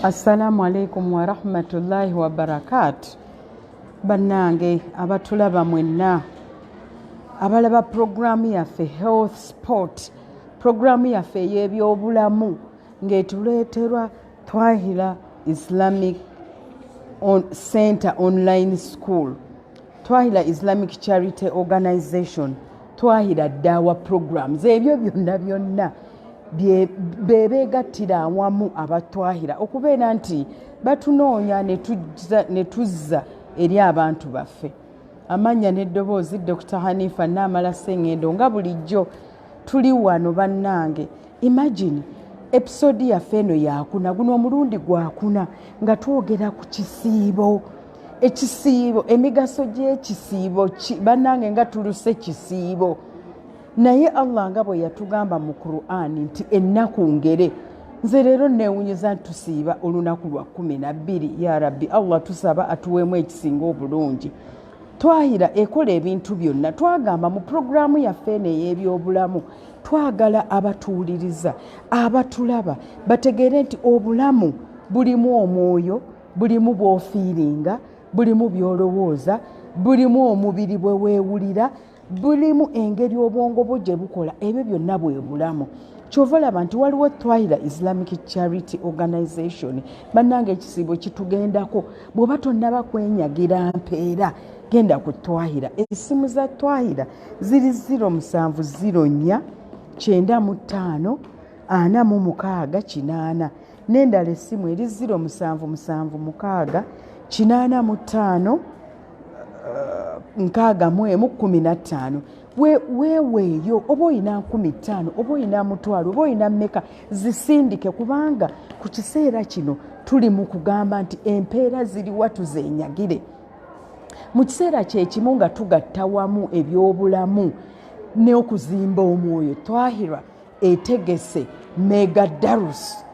Assalamu alaikum wa rahmatullahi wa barakatuh. Bannange abatulaba mwenna abalaba programu yaffe health sport programu yaffe y'ebyobulamu ng'etuleeterwa Twahirah Islamic Center Online School, Twahirah Islamic Charity Organization, Twahirah DAAWAH programs. Ebyo byonna bebeegattira awamu abatwahira okubeera nti batunoonya ne tuzza eri abantu baffe. Amannya n'eddoboozi Dr. Hanifah Namala Ssengendo nga bulijjo tuli wano bannange. Imagine episode yaffe eno yakuna, guno omulundi gwakuna nga twogera ku kisiibo. Ekisiibo, emigaso gy'ekisiibo bannange nga tuluse kisiibo. Naye Allah nga bwe yatugamba mu Qur'an nti ennaku ngere. Nze leero neewunyiza tusiiba olunaku lwa 12. Ya Rabbi Allah tusaba atuweemu ekisinga obulungi. Twahirah ekola ebintu byonna. Twagamba mu programu yaffe eno ey'ebyobulamu twagala abatuwuliriza abatulaba bategeere nti obulamu bulimu omwoyo, bulimu bw'ofiiringa, bulimu by'olowooza, bulimu omubiri bwe weewulira, bulimu engeri obwongo bwo gye bukola. Ebyo byonna bwe bulamu. Kyova olaba nti waliwo Twahirah Islamic Charity Organization. Bannange ekisiibo kitugendako. Bw'oba tonnaba kwenyagira mpeera genda ku Twahirah. Essimu za Twahirah ziri 0704 95 46 n'endala essimu eri 0776 85 615. Weeweeyo oba oyina 15 oba oyina mutwalo oba oyina mmeka zisindike, kubanga ku kiseera kino tuli mu kugamba nti empeera ziri watu zeenyagire. Mu kiseera kyekimu nga tugatta wamu ebyobulamu n'okuzimba omwoyo, Twahirah etegese mega darus.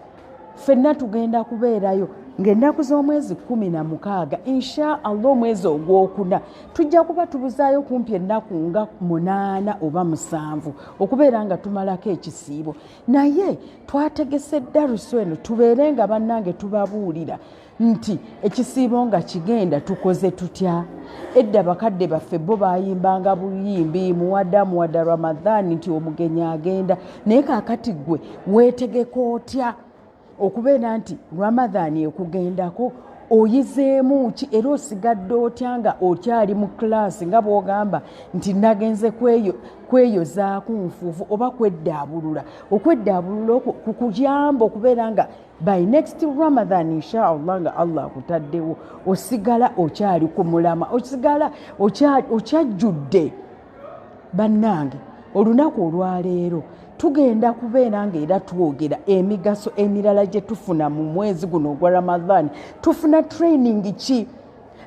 Ffenna tugenda kubeerayo ng'ennaku z'omwezi 16 insha Allah omwezi ogwokuna tujja kuba tubuzaayo kumpi ennaku nga 8 oba 7 okubeera nga tumalako ekisiibo. Naye twategese darusu eno tubeere nga bannange tubabuulira nti ekisiibo nga kigenda tukoze tutya. Edda bakadde baffe bo bayimbanga buyimbi muwadda Ramadhan nti omugenyi agenda, naye kaakati gwe weetegeka otya okubeera nti Ramadhan ekugendako? Oyizeemu ki era osigadde otya nga okyali mu klaasi nga bw'ogamba nti nagenze kweyozaako nfuufu oba kweddaabulula? Okweddaabulula okwo kukuyamba okubeera nga by next Ramadhan insha Allah nga Allah akutaddewo osigala okyali ku mulama, osigala okyajjudde. Bannange olunaku olwaleero tugenda kubeera nga era twogera emigaso emirala gye tufuna mu mwezi guno ogwa Ramadhan. Tufuna training ki?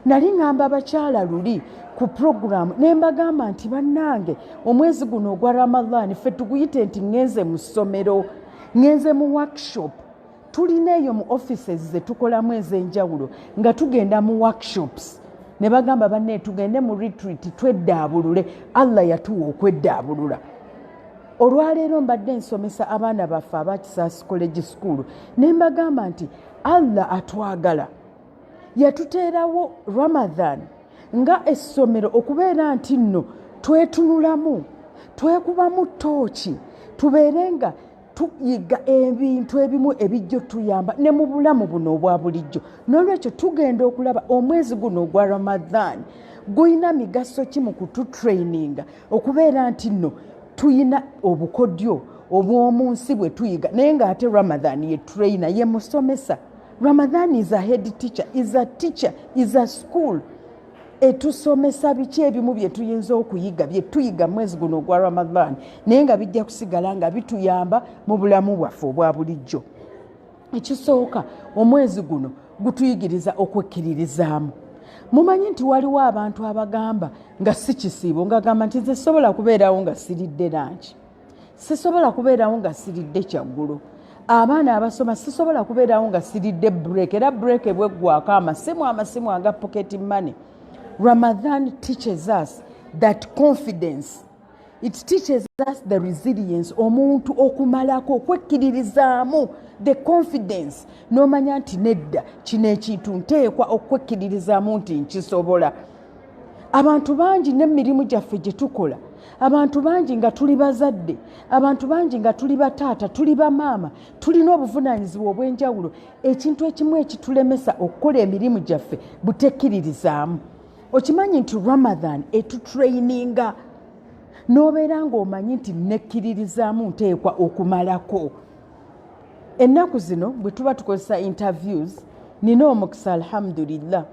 Nali ngamba abakyala luli ku programu ne mbagamba nti bannange omwezi guno ogwa Ramadhan ffe tuguyite nti ngenze mu ssomero, ngenze mu workshop. Tulina eyo mu offices ze tukolamu ez'enjawulo nga tugenda mu workshops. Ne bagamba banne tugende mu retreat tweddaabulule. Allah yatuwa okweddaabulula. Olwaleero mbadde nsomesa abaana baffe aba Kisaasi College School ne mbagamba nti Allah atwagala yatuteerawo Ramadhan nga essomero okubeera nti nno twetunulamu, twekubamu ttooki, tubeere nga tuyiga ebintu ebimu ebijjo tuyamba ne mu bulamu buno obwa bulijjo. N'olwekyo tugenda okulaba omwezi guno ogwa Ramadhan guyina migaso ki mu kututraininga okubeera nti nno tuyina obukodyo obw'omu nsi bwe tuyiga, naye ng'ate Ramadhan ye trainer, ye musomesa. Ramadhan is a head teacher, is a teacher, is a school. Etusomesa biki ebimu bye tuyinza okuyiga bye tuyiga mwezi guno ogwa Ramadhan naye nga bijja kusigala nga bituyamba mu bulamu bwaffe obwa bulijjo. Ekisooka, omwezi guno gutuyigiriza okwekkiririzaamu. Mumanyi nti waliwo abantu abagamba nga si kisiibo, ngagamba nti nze sobola kubeerawo nga siridde lanchi, sisobola kubeerawo nga siridde kyaggulo. Abaana abasoma sisobola kubeerawo nga siridde break, era break bweggwako amasimu aga pocket money. Ramadan teaches us that confidence It teaches us the resilience, omuntu okumalako okwekkiririzaamu, the confidence n'omanya nti nedda kino ekintu nteekwa okwekkiririzaamu nti nkisobola. Abantu bangi n'emirimu gyaffe gye tukola, abantu bangi nga tuli bazadde, abantu bangi nga tuli bataata, tuli bamaama, tulina obuvunaanyizibwa obw'enjawulo. Ekintu ekimu ekitulemesa okukola emirimu gyaffe butekkiririzaamu. Okimanyi nti Ramadan etutraininga n'obeera ng'omanyi nti nekkiririzaamu nteekwa okumalako. Ennaku zino bwe tuba tukozesa interviews, nina omukisa alhamdulillah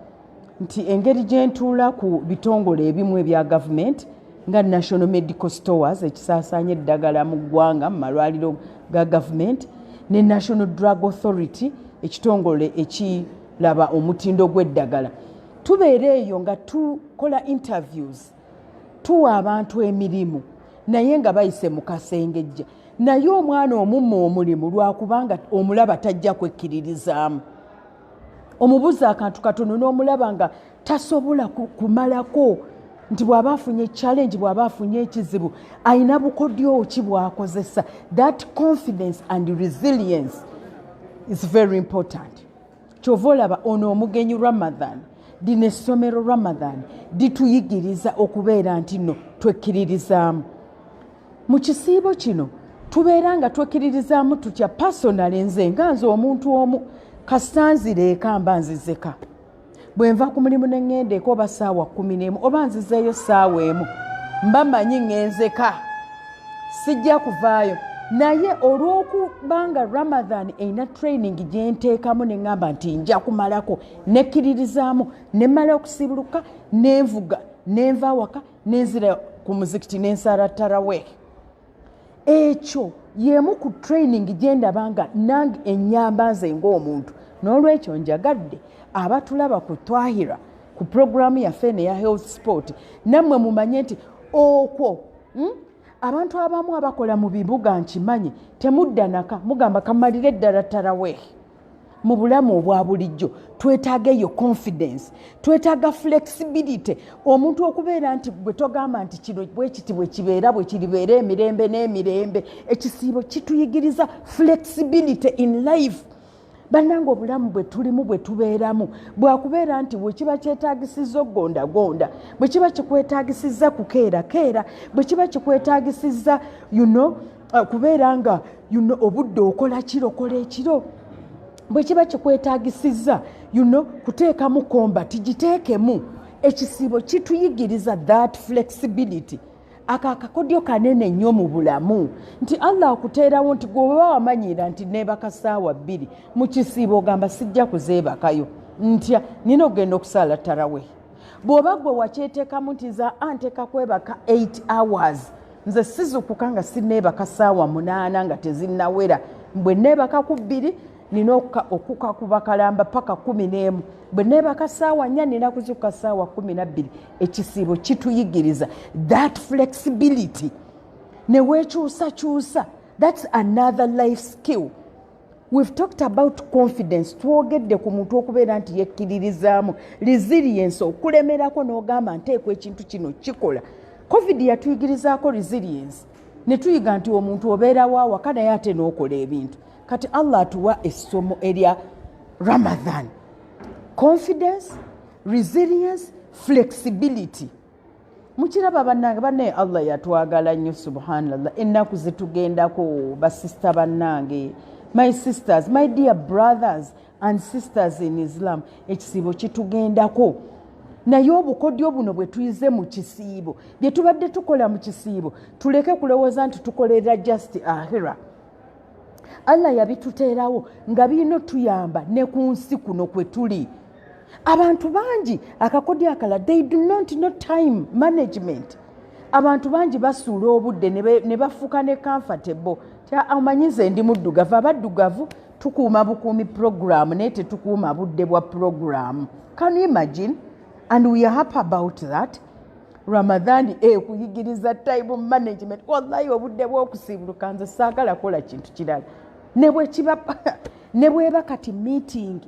nti engeri gye ntuula ku bitongole ebimu ebya gavumenti nga National Medical Stores ekisaasaanya eddagala mu ggwanga mu malwaliro ga gavumenti, ne National Drug Authority ekitongole ekiraba omutindo gw'eddagala. Tubeera eyo nga tukola interviews, tuwa abantu emirimu naye nga bayise mu kasengejja, naye omwana omumma omulimu lwakubanga omulaba tajja kwekkiririzaamu. Omubuuza akantu katono n'omulaba nga tasobola kumalako, nti bw'aba afunye challenge, bw'aba afunye ekizibu, ayina bukodyo ki bw'akozesa. That confidence and resilience is very important. Kyova olaba ono omugenyi Ramadan, dino essomero Ramadan dituyigiriza okubeera nti nno twekkiririzaamu. Mu kisiibo kino tubeera nga twekkiririzaamu tutya. Personally nze nga nze omuntu omu kasanzire eka mba nzizeka. Bwe nva ku mulimu ne ŋŋenda eka oba ssaawa 11 oba nzizeeyo ssaawa emu, mba manyi ŋŋenzeka, sijja kuvaayo. Naye olw'okubanga Ramadan erina training gye nteekamu ne ŋŋamba nti nja kumalako, nekkiririzaamu, ne mmala okusibuluka, nenvuga, nenva awaka, nenzira ku muzikiti n'ensala tarawih. Ekyo y'emu ku training gye ndaba nga nange ennyamba nze ng'omuntu. N'olwekyo njagadde abatulaba ku Twahirah, ku programu yaffe ne ya health sport, nammwe mumanye nti okwo abantu abamu abakola mu bibuga nkimanyi temudda naka, mugamba kamalire eddala tarawih. Mu bulamu obwa bulijjo twetaaga eyo confidence, twetaaga flexibility, omuntu okubeera nti bwe togamba nti kino bwe kiti bwe kibeera bwe kiribeera emirembe n'emirembe. Ekisiibo kituyigiriza flexibility in life. Bannange obulamu bwe tulimu bwe tubeeramu bwakubeera nti bwe kiba kyetaagisizza ogondagonda, bwe kiba kikwetaagisizza kukeerakeera, bwe kiba kikwetaagisizza kubeera nga obudde okola kiro kola ekiro, bwe kiba kikwetaagisizza kuteekamu kombati giteekemu. Ekisiibo kituyigiriza that flexibility. Aka akakodyo kanene nnyo mu bulamu nti Allah akuteerawo nti gwe oba wamanyira nti neebaka ssaawa 2 mu kisiibo ogamba sijja kuzeebakayo ntya nina okugenda okusaala tarawih. Bw'oba gwe wakyeteekamu nti za nteeka kwebaka 8 hours, nze sizukuka nga sinneebaka ssaawa 8 nga tezinnawera. Bwe neebaka ku 2 nina okuka kubakalamba paka 11, bwe neebaka ssaawa 4 nina kuzuka ssaawa 12. Ekisiibo kituyigiriza that flexibility. Ne weekyusakyusa, that's another life skill. We've talked about confidence, twogedde ku muntu okubeera nti yekkiririzaamu, resilience, okulemerako n'ogamba nteekwa ekintu kino kikola. Covid yatuyigirizaako resilience, ne tuyiga nti omuntu obeerawo awaka naye ate n'okola ebintu. Kati Allah atuwa essomo erya Ramadan. Confidence, resilience, flexibility. Mukiraba bannange, banne Allah yatwagala nnyo subhanallah. Ennaku zetugendako basista bannange, my sisters, my dear brothers and sisters in Islam, ekisiibo kitugendako. Naye obukodyo buno bwe tuyize mu kisiibo, bye tubadde tukola mu kisiibo, tuleke kulowooza nti tukolera just ahira. Allah yabituteerawo nga birina tuyamba ne ku nsi kuno kwe tuli. Abantu bangi akakodyo akala, they do not know time management. Abantu bangi basuula obudde ne bafuuka ne comfortable. Amanyize ndi muddugavu, abaddugavu tukuuma bukuumi program naye tetukuuma budde bwa program. Can you imagine? And we are happy about that. Ramadan kuyigiriza time management. Wallahi obudde bw'okusiibuluka nze saagala kola kintu kirala. Ne bweba kati meeting,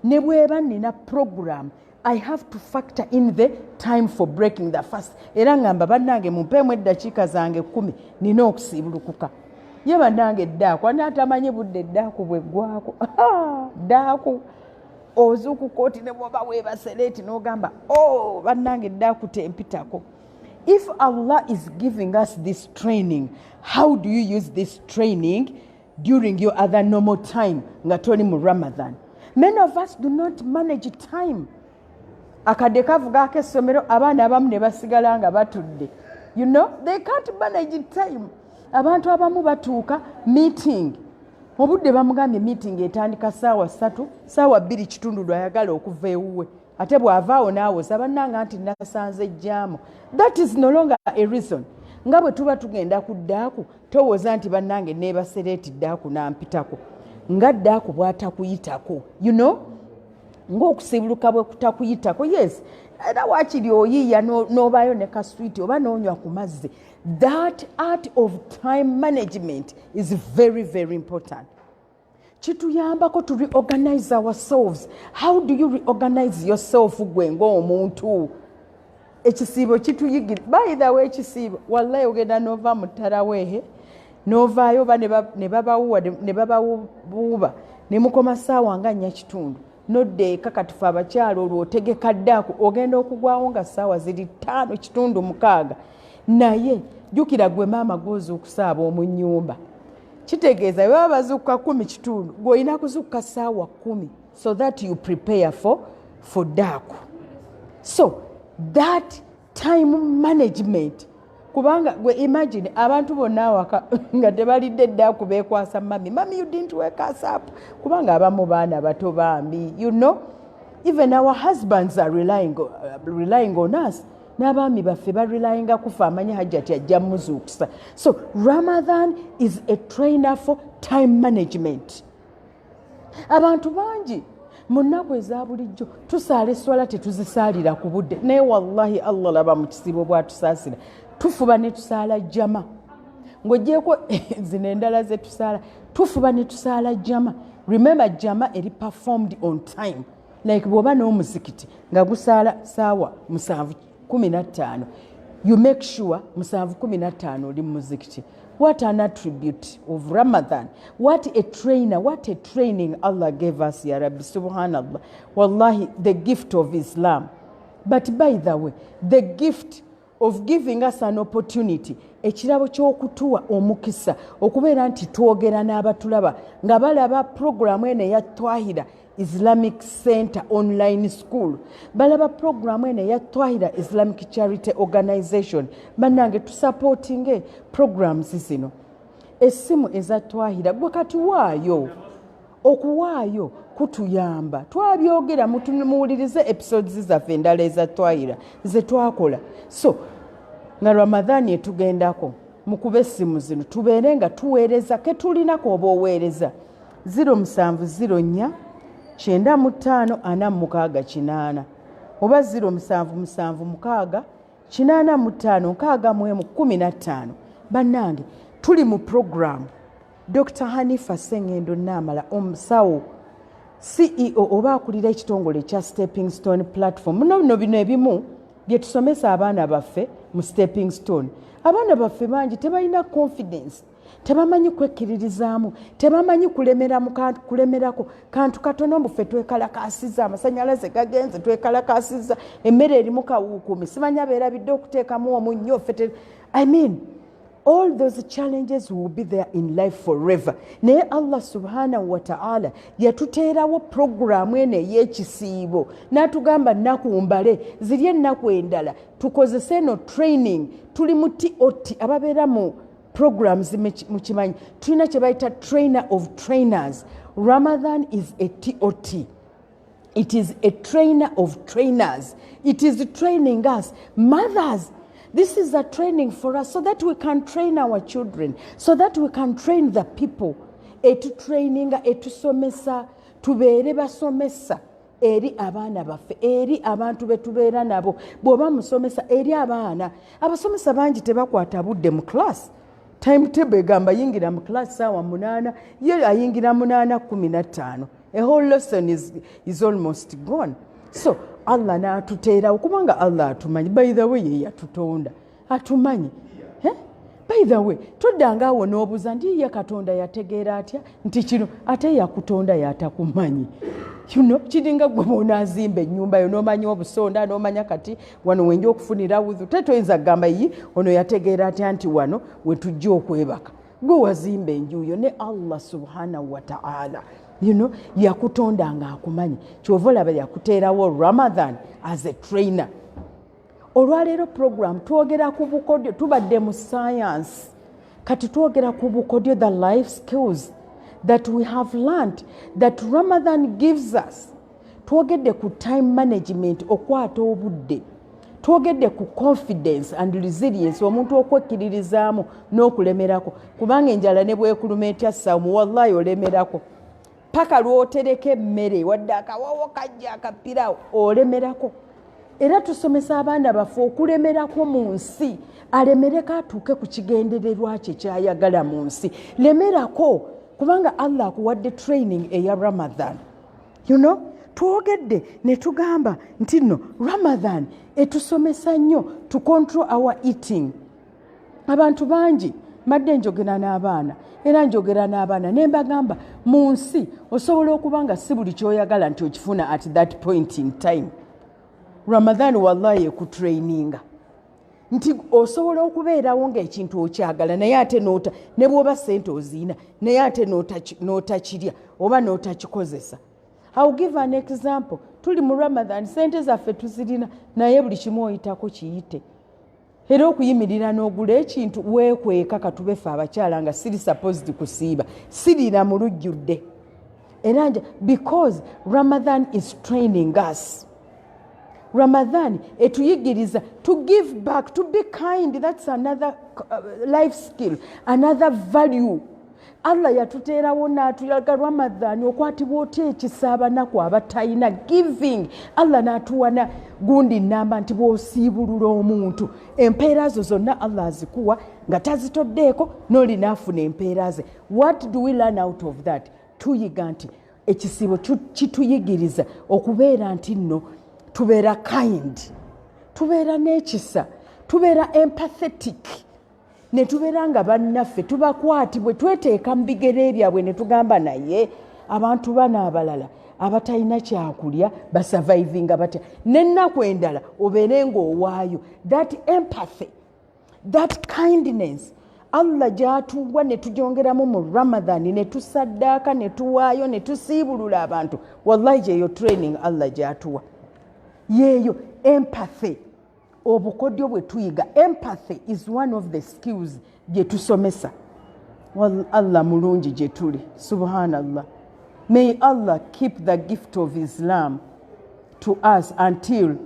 ne bweba nina program, I have to factor in the time for breaking the fast. Era ngamba bannange mumpeemu eddakiika zange 10 nina okusiibulukuka. Ye bannange eddaaku ani atamanyi budde eddaaku bwe ggwako. Ddaaku ozuukukooti ne bwoba weebaseleeti n'ogamba bannange eddaaku tempitako. If Allah is giving us this training, how do you use this training during your other normal time nga toli mu Ramadan? Many of us do not manage time. Akadde kavugaako essomero abaana abamu ne basigala nga batudde. You know, they can't manage time. Abantu abamu batuuka meeting. Obudde bamugambye meeting etandika ssaawa 3, ssaawa 2 kitundu lwayagala okuva ewuwe. Ate bw'avaawo n'awoza bannanga nti nasanze ejjaamu. That is no longer a reason. Nga bwe tuba tugenda ku ddaaku towoza nti bannange neebasereeti ddaaku nampitako. Nga ddaaku bw'atakuyitako. You know? Ng'okusiibuluka bwe kutakuyitako. Yes. Era waakiri oyiiya n'obaayo ne kaswiti oba n'onywa ku mazzi. That art of time management is very, very important. Kituyambako to reorganize ourselves. How do you reorganize yourself gwe ng'omuntu? Ekisiibo kituyigira. By the way, ekisiibo wallahi ogenda n'ova mu ttaraweehe n'ovaayo oba ne bababuuba ne mukoma ssaawa nga 4 kitundu. Nodde eka katufa abakyalo olwo otegeka ddaaku ogenda okugwawo nga ssaawa ziri 5 kitundu 6. Naye jjukira gwe maama gw'ozuukusaaba omu nnyumba. Kitegeeza baba bazuukuka 10 kitundu gw'olina kuzuukuka ssaawa 10 so that you prepare for ddaaku. So that time management kubanga gwe imagine abantu bonna awaka nga tebalidde ddaaku beekwasa mami you didn't wake us up kubanga abamu baana bato bambi. You know, even our husbands are relying on us. N'abaami baffe barelayinga kufa amanyi hajjati ajja muzuukusa. So Ramadan is a trainer for time management. Abantu bangi mu nnaku eza bulijjo tusaala esswala tetuzisaalira ku budde naye wallahi Allah laba mu kisiibo bw'atusaasira tufuba ne tusaala jama. Ng'oggyeko zino endala ze tusaala tufuba ne tusaala jama. Remember jama eri performed on time. Like bw'oba n'omuzikiti nga gusaala ssaawa 7:15. You make sure 7:15 oli muzikiti. What an attribute of Ramadan. What a trainer, what a training Allah gave us, Ya Rabbi, subhanallah. Wallahi, the gift of Islam. But by the way, the gift of giving us an opportunity, ekirabo ky'okutuwa omukisa, okubeera nti twogera n'abatulaba, nga balaba programu eno eya Twahirah Islamic Center Online School. Balaba programu ene ya Twahirah Islamic Charity Organization. Bannange tusupportinge programs zino. Essimu eza Twahirah gwe kati waayo. Okuwaayo kutuyamba. Twabyogera muwulirize episodes zaffe endala eza Twahirah ze twakola. So nga Ramadhan etugendako mukube essimu zino tubeere nga tuweereza ke tulinako oba oweereza 0704 9546 oba 0776 85 bannange tuli mu program Dr. Hanifah Ssengendo Namala omusawo CEO oba akulira ekitongole kya Stepping Stone Platform. Muno bino ebimu bye tusomesa abaana baffe mu Stepping Stone. Abaana baffe bangi tebalina confidence, tebamanyi kwekkiririzaamu, tebamanyi kulemerako kantu katono mbufe twekalakasiza, amasanyalaze gagenze twekalakasiza, emmere erimu kawuukumi, simanyi abeerabidde okuteekamu omunnyo ffe. I mean, all those challenges will be there in life forever. Naye Allah subhanahu wa ta'ala yatuteerawo programu ene ey'ekisiibo n'atugamba nnaku mbale ziri ennaku endala tukozese eno training. Tuli mu TOT ababeera mu programs mukimanyi tulina kye bayita trainer of trainers. Ramadan is a TOT. It is a trainer of trainers. It is training us mothers. This is a training for us so that we can train our children, so that we can train the people. Etu training, etu somesa, tubeere basomesa eri abaana baffe, eri abantu betubeera nabo. Bw'oba musomesa eri abaana, abasomesa bangi tebakwata budde mu class. Timetable egamba yingira mu class ssaawa 8, ye ayingira 8:15. A whole lesson is almost gone. So Allah n'atuteerawo kubanga Allah atumanyi. By the way ye yatutonda atumanyi. By the way toddanga awo n'obuuza nti ye Katonda yategeera atya nti kino ate yakutonda yatakumanyi. Kiringa gwe bw'onaazimba ennyumba yo n'omanya obusonda n'omanya kati wano wenja okufunira wudhu toyinza kugamba yi ono yategeera atya nti wano we tujja okwebaka. Gwe wazimba enju yo ne Allah subhanahu wa ta'ala yakutonda nga akumanyi. Kyova olaba yakuteerawo Ramadan as a trainer. Olwaleero program twogera ku bukodyo tubadde mu science kati twogera ku bukodyo the life skills that we have learned that Ramadan gives us. Twogedde ku time management okwata obudde. Twogedde ku confidence and resilience omuntu okwekkiririzaamu n'okulemerako kubanga enjala ne bwekuluma etya ssaamu wallahi olemerako paka lw'otereka emmere wadde akawawo kajja akapirawo olemerako. Era tusomesa abaana baffe okulemerako mu nsi alemereko atuuke ku kigendererwa kye kyayagala mu nsi. Lemerako kubanga Allah akuwadde training eya Ramadan. Twogedde ne tugamba nti nno Ramadan etusomesa nnyo to control our eating. Abantu bangi madde njogera n'abaana era njogera n'abaana ne mbagamba mu nsi osobola okuba nga si buli kyoyagala nti okifuna at that point in time. Ramadan wallahi ekutraininga nti osobola okubeerawo ng'ekintu okyagala naye ate ne bw'oba ssente oziina naye ate n'otakirya oba n'otakikozesa. I'll give an example. Tuli mu Ramadan ssente zaffe tuzirina naye buli kimu oyitako kiyite. Era okuyimirira n'ogula ekintu weekweka katube ffe abakyala nga siri supposed kusiiba sirira mu lujjudde. Era because Ramadan is training us. Ramadan etuyigiriza to give back, to be kind. That's another life skill, another value. Allah yatuteerawo n'atulaga Ramadan okwatibwa otya ekisa abanaku abatalina giving. Allah n'atuwana gundi namba nti bw'osiibulula omuntu empeera zo zonna Allah azikuwa nga tazitoddeeko n'oli n'afuna empeera ze. What do we learn out of that? Tuyiga nti ekisibo kituyigiriza okubeera nti nno tubeera kind, tubeera n'ekisa, tubeera empathetic, ne tubeera nga bannaffe tubakwatibwe tweteeka mu bigere byabwe ne tugamba naye abantu bano abalala abatalina kyakulya basurvivinga batya n'ennaku endala obeere ng'owaayo. That empathy, that kindness Allah gy'atuwa ne tugyongeramu mu Ramadan ne tusaddaaka ne tuwaayo ne tusiibulula abantu. Wallahi gyeyo training Allah gy'atuwa. Yeyo empathy obukodyo bwe tuyiga. Empathy is one of the skills gye tusomesa. Allah mulungi gye tuli. Subhanallah. May Allah keep the gift of Islam to us until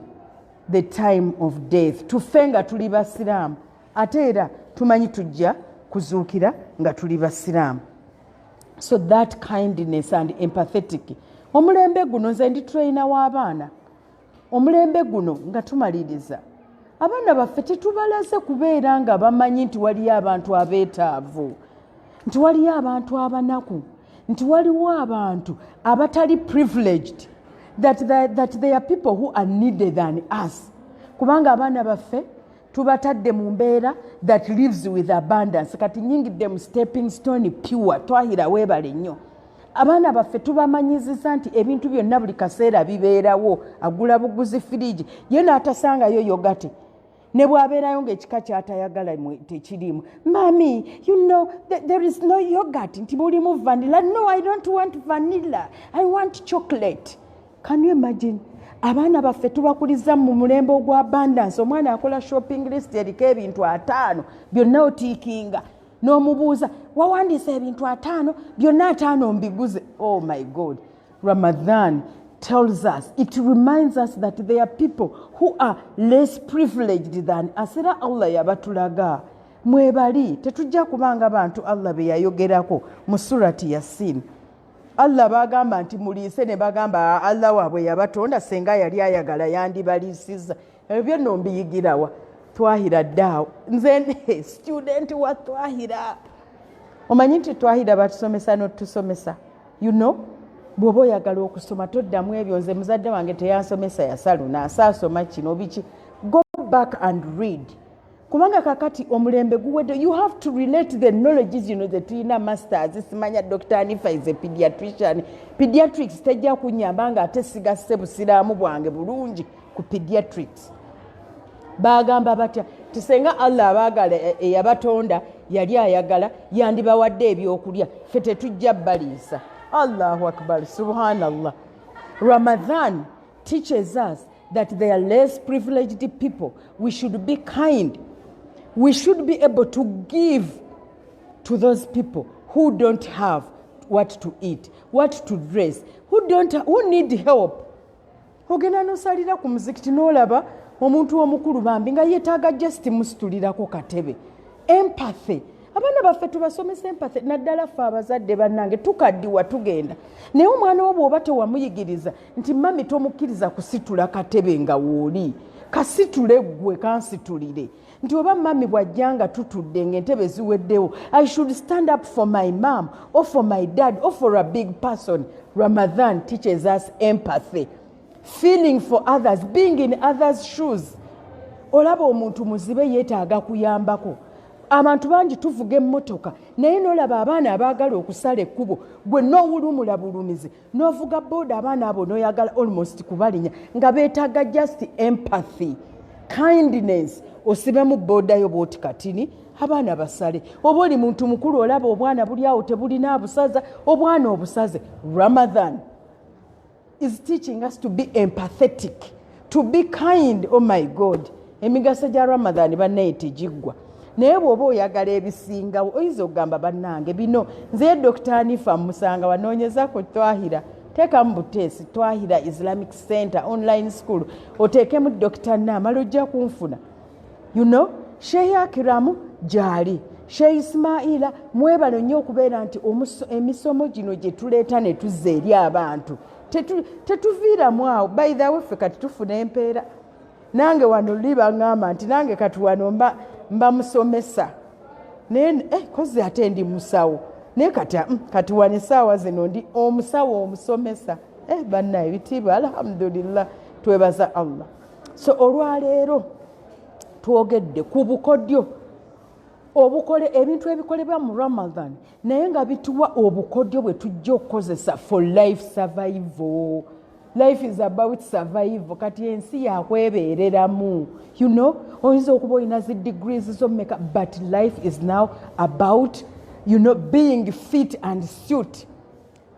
the time of death. Tufe nga tuli basiraamu ate era tumanyi tujja kuzuukira nga tuli basiraamu. So that kindness and empathetic. Omulembe guno nze ndi trainer w'abaana. Omulembe guno nga tumaliriza abaana baffe tetubalaze kubeera nga bamanyi nti waliyo abantu abeetaavu, nti waliyo abantu abanaku, nti waliwo abantu abatali privileged, that there are people who are needed than us. Kubanga abaana baffe tubatadde mu mbeera that lives with abundance. Kati nyingidde mu stepping stone pure. Twahirah weebale nnyo. Abaana baffe tubamanyiziza nti ebintu byonna buli kaseera bibeerawo. Agula buguzi firiji ye n'atasangayo yogati ne bw'abeerayo ng'ekika ky'atayagala tekirimu. Mami, there is no yogurt. Nti mulimu vanilla. No, I don't want vanilla. I want chocolate. Can you imagine? Abaana baffe tubakuliza mu mulembe ogwa abundance. Omwana akola shopping list eriko ebintu 5 byonna otiikinga. N'omubuuza wawandiisa ebintu 5 byonna 5 mbiguze. Oh my God. Ramadan tells us, it reminds us that there are people who are less privileged than us. Era Allah yabatulaga mwebali tetujja kubanga bantu Allah be yayogerako mu surati Yasin. Allah bagamba nti muliise ne bagamba Allah waabwe yabatonda senga yali ayagala yandibaliisiza. Ebyo nno mbiyigirawa Twahirah DAAWAH. Nze student wa Twahirah. Omanyi nti Twahirah batusomesa n'otusomesa. bw'oba oyagala okusoma toddamu ebyo nze muzadde wange teyansomesa yasaluna asaasoma kino biki go back and read kubanga kakati omulembe guwedde you have to relate the knowledges ze tulina masters simanya Dr. Hanifah is a pediatrician pediatrics tejja kunyamba nga ate sigasse busiraamu bwange bulungi ku pediatrics bagamba batya tisenga Allah abaagala eyabatonda yali ayagala yandibawadde ebyokulya ffe tetujja baliisa Allahu Akbar subhanallah Ramadan teaches us that they are less privileged people we should be kind we should be able to give to those people who don't have what to eat what to dress who need help ogenda nosalira ku muzikiti n'olaba omuntu omukulu bambi nga yeetaaga just musitulirako katebe empathy abaana baffe tubasomesa empathy naddala ffe abazadde bannange tukaddiwa tugenda naye omwana wo bw'oba tewamuyigiriza nti mami tomukkiriza kusitula katebe nga wooli kasitule ggwe kansitulire nti oba mami bw'ajjanga tutudde ng'entebe ziweddewo I should stand up for my mom or for my dad or for a big person. Ramadan teaches us empathy, feeling for others, being in others' shoes. Olaba omuntu muzibe yeetaaga kuyambako abantu bangi tuvuga emmotoka naye n'olaba abaana abaagala okusala ekkubo gwe n'owulumula bulumizi n'ovuga booda abaana abo n'oyagala almost kubalinya nga beetaaga just empathy kindness osibemu booda yo bwoti katini abaana basale oba oli muntu mukulu olaba obwana buli awo tebulina busaza obwana obusaze Ramadan is teaching us to be empathetic to be kind. Oh my God emigaso gya Ramadan bannaye tegiggwa naye bw'oba oyagala ebisingawo oyinza okugamba bannange bino nze Dr. Hanifah musanga wanoonyeza ku Twahirah teekamu buteesi Twahirah Islamic Center online school oteekemu Dr. Namala ojja kunfuna Sheikh Akiramu gyali Sheikh Ismaila mwebalo nnyo okubeera nti emisomo gino gye tuleeta ne tuzza eri abantu tetuviiramu awo by the way ffe kati tufuna empeera nange wano libaŋŋamba nti nange kati wano mba musomesa naye kozi ate ndi musawo naye kati wano essaawa zino ndi omusawo omusomesa bannaye ebitiibwa alhamdulillah twebaza Allah. So olwaleero twogedde ku bukodyo obukole ebintu ebikolebwa mu Ramadan naye nga bituwa obukodyo bwe tujja okukozesa for life survival. Life is about survival kati ensi yakwebeereramu oyinza okuba olina zi degrees z'omeka but life is now about being fit and suit.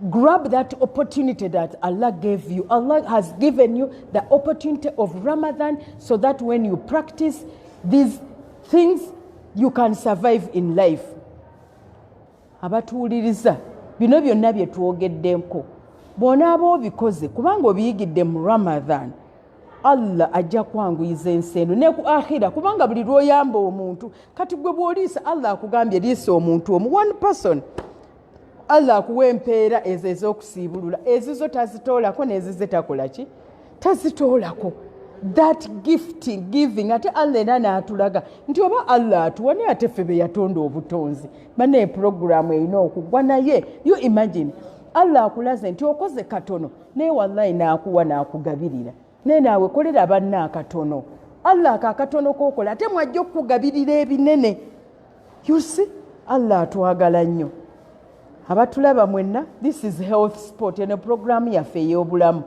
Grab that opportunity that Allah gave you. Allah has given you the opportunity of Ramadan so that when you practice these things you can survive in life. Abatuuliriza bino byonna bye twogeddeko bw'onaaba obikoze kubanga obiyigidde mu Ramadan Allah ajja kwanguyiza ensi eno ne ku akhira kubanga buli lw'oyamba omuntu kati gwe bw'oliisa Allah akugambye liisa omuntu omu one person Allah akuwa empeera ezo ez'okusiibulula ezizo tazitoolako n'ezize takola ki tazitoolako that giving ate Allah era n'atulaga nti oba Allah atuwa naye ate ffe be yatonda obutonzi banaye programu erina okugwa naye you imagine Allah akulaze nti okoze katono naye wallahi n'akuwa n'akugabirira naye naawe kolera banna akatono Allah akatono k'okola ate mwajja okukugabirira ebinene. You see Allah atwagala nnyo abatulaba mwenna this is health sport eno programu yaffe ey'obulamu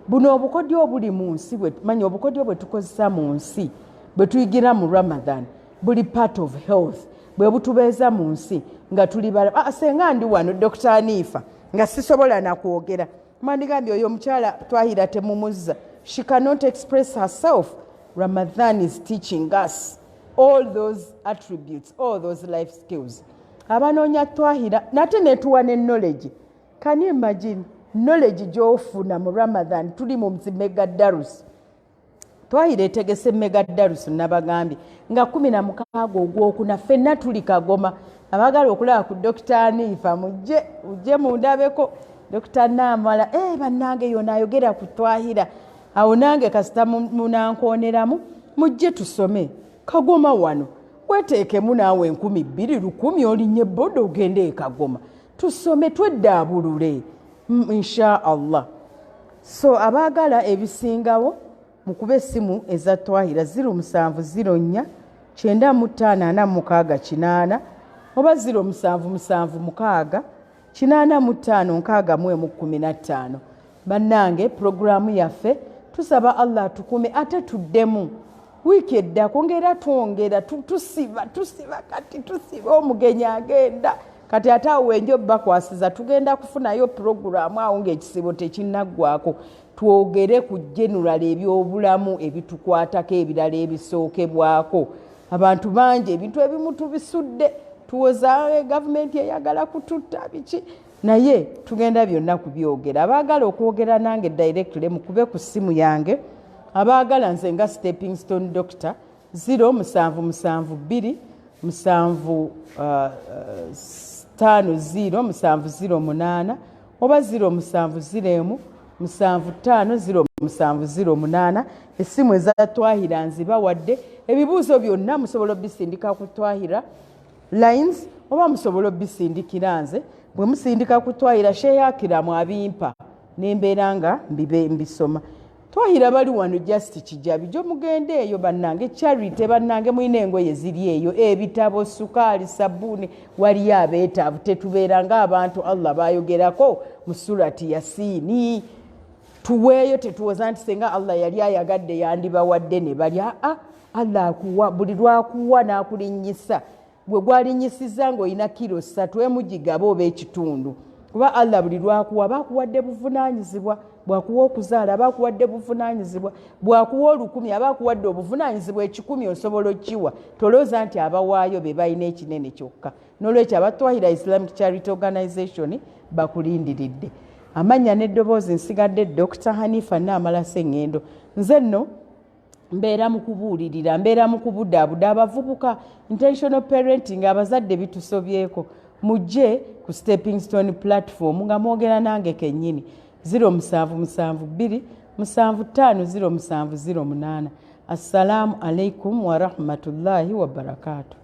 buno obukodyo obuli mu nsi manya obukodyo bwe tukozesa mu nsi bwe tuyigira mu Ramadan buli part of health bwe butubeeza mu nsi nga tuli balaba senga ndi wano Dr. Hanifah nga sisobola nakwogera mandigambye oyo omukyala Twahirah temumuzza she cannot express herself. Ramadan is teaching us all those attributes all those life skills. Abanoonya Twahirah nate netuwa ne knowledge. Can you imagine knowledge gy'ofuna mu Ramadan tuli mu mega darus Twahirah etegese mega darus nabagambye nga 16 ogwokuna ffenna tuli Kagoma abagala okulaba ku Dr. Hanifah mujje mundabeko Dr. Namala bannange yona ayogera ku Twahirah awo nange kasita munankooneramu mujje tusome Kagoma wano weteekemu naawe 2,000 1,000 olinnye boda ogende e Kagoma tusome tweddaabulule insha Allah. So abaagala ebisingawo mukube essimu eza Twahirah 0704 9586 oba 0776 855615. Bannange programu yaffe tusaba Allah tukume ate tuddemu wiiki eddako ngera twongera tusiba kati tusiba omugenyi agenda kati ate awo enjo bakwasiza tugenda kufunayo programu awo ng'ekisibo tekinnaggwako twogere ku general ebyobulamu ebitukwatako ebirala ebisookebwako. Abantu bangi ebintu ebimu tubisudde tuwoza gavumenti eyagala kututta biki naye tugenda byonna kubyogera. Abaagala okwogera nange directly mukube ku ssimu yange. Abaagala nze nga stepping stone doctor 0772 750 oba 0701 750708. Essimu eza Twahirah nzibawadde. Ebibuuzo byonna musobola obisindika ku Twahirah lines oba musobola obisindikira nze. Bwe musindika ku Twahirah sheyakiramu abimpa nembeera nga mbisoma. Twahirah bali wano just kijabi jo mugende eyo bannange charity bannange muyina engoye ziri eyo ebitabo sukaali sabuni waliyo abeetaavu tetubeera ng'abantu Allah bayogerako mu surati Yasiini. Tuweeyo tetuwoza nti senga Allah yali ayagadde yandibawadde ne balya Allah akuwa buli lwakuwa n'akulinnyisa gwe gwalinyisiza ng'olina kilo 3 emugigaba oba ekitundu kuba Allah buli lwakuwa bakuwadde buvunaanyizibwa. Bwakuwa okuzaala abakuwadde buvunaanyizibwa, bwakuwa 1000 abakuwadde obuvunaanyizibwa 1000 osobola okkiwa. Tolooza nti abawaayo be balina ekinene kyokka. N'olwekyo abatwahira Islamic Charity Organization bakulindiridde. Amannya n'eddoboozi nsigadde Dr. Hanifah Namala Ssengendo. Nze nno mbeera mu kubuulirira, mbeera mu kubudaabuda abavubuka intentional parenting abazadde bitusobyeko. Mujje ku Stepping Stone platform nga mwogera nange kennyini 0772 750708. Assalamu alaikum wa rahmatullahi wa barakatuh.